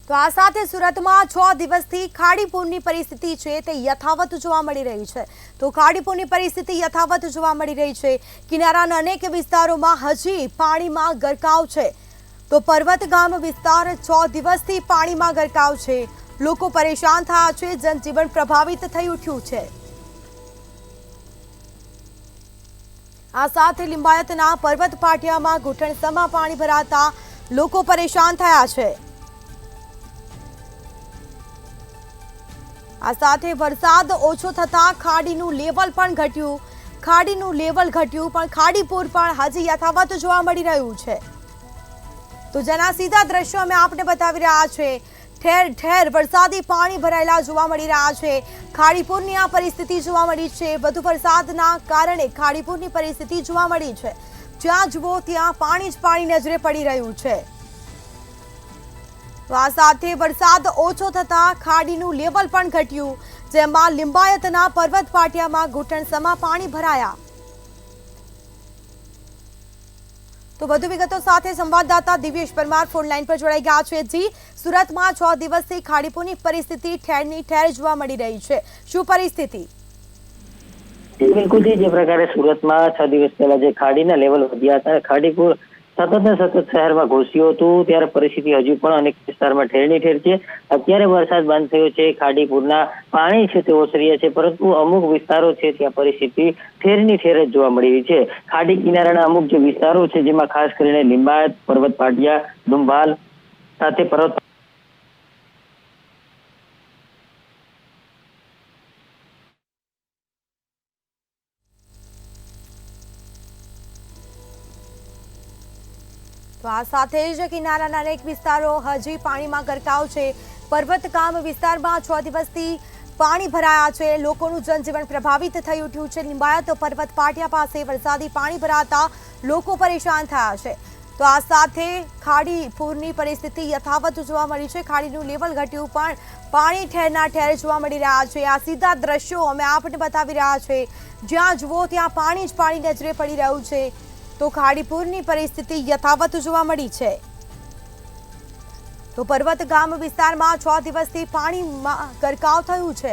તો આ સાથે સુરતમાં 6 દિવસથી ખાડીપુરની પરિસ્થિતિ છે તે યથાવત જોવા મળી રહી છે। તો ખાડીપુરની પરિસ્થિતિ યથાવત જોવા મળી રહી છે। કિનારાના અનેક વિસ્તારોમાં હજી પાણીમાં ગરકાવ છે। તો પર્વતગામ વિસ્તાર 6 દિવસથી પાણીમાં ગરકાવ છે। લોકો પરેશાન થયા છે, જનજીવન પ્રભાવિત થઈ ઉઠ્યું છે। આ સાથે લિંબાયતના પર્વત પાટિયામાં ઘૂંટણસમાં પાણી ભરાતા લોકો પરેશાન થયા છે। આ સાથે વરસાદ ઓછો થતા ખાડીનું લેવલ પણ ઘટ્યું પણ ખાડીપુર પણ હજી યથાવત જોવા મળી રહ્યું છે। તો જેના સીધા દ્રશ્યો અમે આપને બતાવી રહ્યા છે। ઠેર ઠેર વરસાદી પાણી ભરાયેલા જોવા મળી રહ્યા છે। ખાડીપુરની આ પરિસ્થિતિ જોવા મળી છે। વધુ વરસાદના કારણે ખાડીપુરની પરિસ્થિતિ જોવા મળી છે। જ્યાં જુઓ ત્યાં પાણી જ પાણી નજરે પડી રહ્યું છે। તો આ સાથે વરસાદ ઓછો થતા ખાડીનું લેવલ પણ ઘટ્યું, જેમાં લિંબાયતના પર્વત પાટિયામાં ઘૂંટણસમાં પાણી ભરાયા। તો વધુ વિગતો સાથે સંવાદદાતા દિવ્યેશ પરમાર ફોન લાઈન પર જોડાઈ ગયા છે। જી, સુરતમાં 6 દિવસથી ખાડીપુરની પરિસ્થિતિ ઠેરની ઠેર જોવા મળી રહી છે, શું પરિસ્થિતિ? બિલકુલ જે પ્રકારે સુરતમાં 6 દિવસ પહેલા જે ખાડીના લેવલ વધ્યા હતા, ખાડીપુર સતત શહેરમાં ઘૂસ્યું હતું, ત્યારે પરિસ્થિતિ હજુ પણ અનેક વિસ્તારમાં ઠેરની ઠેર છે। અત્યારે વરસાદ બંધ થયો છે, ખાડીપુરના પાણી છે તે ઓસર્યા છે, પરંતુ અમુક વિસ્તારો છે ત્યાં પરિસ્થિતિ ઠેરની ઠેર જ જોવા મળી રહી છે। ખાડી કિનારાના અમુક જે વિસ્તારો છે, જેમાં ખાસ કરીને લિંબાયત, પર્વત પાટિયા, ડુંભાલ સાથે પર્વત તો આ સાથે જ કિનારાના અનેક વિસ્તારો હજી પાણીમાં ગરકાવ છે। પર્વતગામ વિસ્તારમાં 6 દિવસથી પાણી ભરાયા છે। લોકોનું જનજીવન પ્રભાવિત થઈ ઉઠ્યું છે। લિંબાયત પર્વત પાટિયા પાસે વરસાદી પાણી ભરાતા લોકો પરેશાન થયા છે। તો આ સાથે ખાડીપુરની પરિસ્થિતિ યથાવત જોવા મળી છે। ખાડીનું લેવલ ઘટ્યું પણ પાણી ઠેરના ઠેર જોવા મળી રહ્યા છે। આ સીધા દ્રશ્યો અમે આપને બતાવી રહ્યા છે। જ્યાં જુઓ ત્યાં પાણી જ પાણી નજરે પડી રહ્યું છે। તો ખાડીપુરની પરિસ્થિતિ યથાવત જોવા મળી છે। તો પર્વતગામ વિસ્તારમાં 6 દિવસથી પાણીમાં ગરકાવ થયું છે।